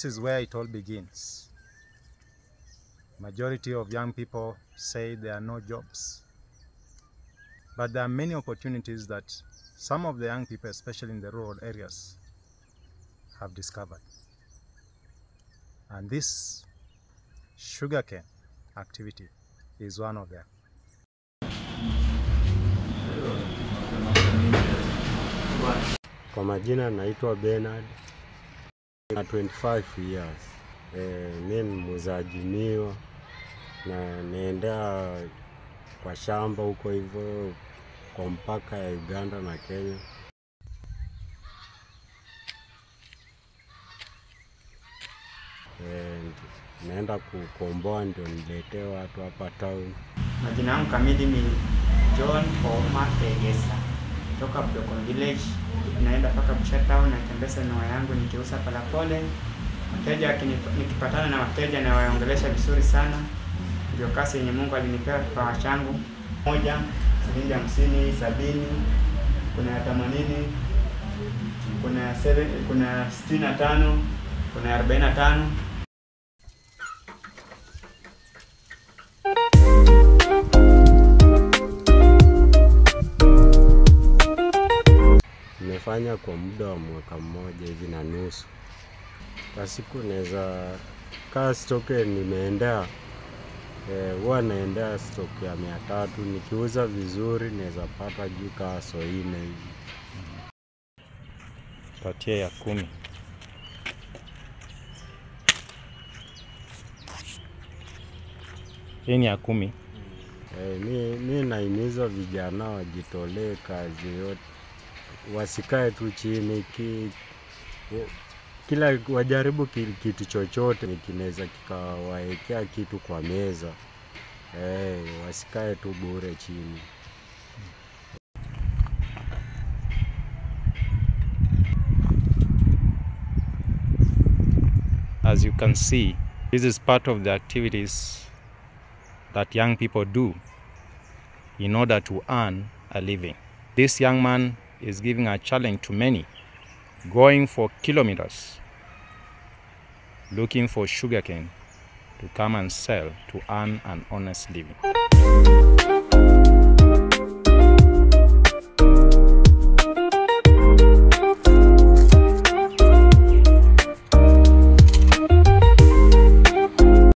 this is where it all begins. Majority of young people say there are no jobs. But there are many opportunities that some of the young people, especially in the rural areas, have discovered. And this sugarcane activity is one of them. Kwa majina naitwa Bernard, na 25 years. Mimi ni muuzaji miwa na naendea kwa shamba huko hivyo kwa mpaka ya Uganda na Kenya. Naenda kukomboa ndio niletee watu hapa town. Majina yangu kamili ni John Oma Tegesa. Toka Blokon Village, naenda paka Busia town na tembesa miwa yangu nikiuza polepole. Wateja nikipatana na wateja na waongelesha vizuri sana. Ndio kazi yenye Mungu alinipea kipawa changu. Moja, shilingi 50, 70, kuna 80, kuna 65, kuna 45. Nimefanya kwa muda wa mwaka mmoja hivi na nusu. Kwa siku naweza kaa stock nimeendea huwa naendea stock ya 300, nikiuza vizuri naweza pata juu ka 400 hivi. Patia ya 10. Hii ni ya 10. Mimi naimiza vijana wajitolee kazi yote. Wasikae tu chini kila wajaribu kitu chochote kinaweza kikawaekea kitu kwa meza. Wasikae tu bure chini. As you can see, this is part of the activities that young people do in order to earn a living. This young man is giving a challenge to many, going for kilometers, looking for sugarcane to come and sell to earn an honest living.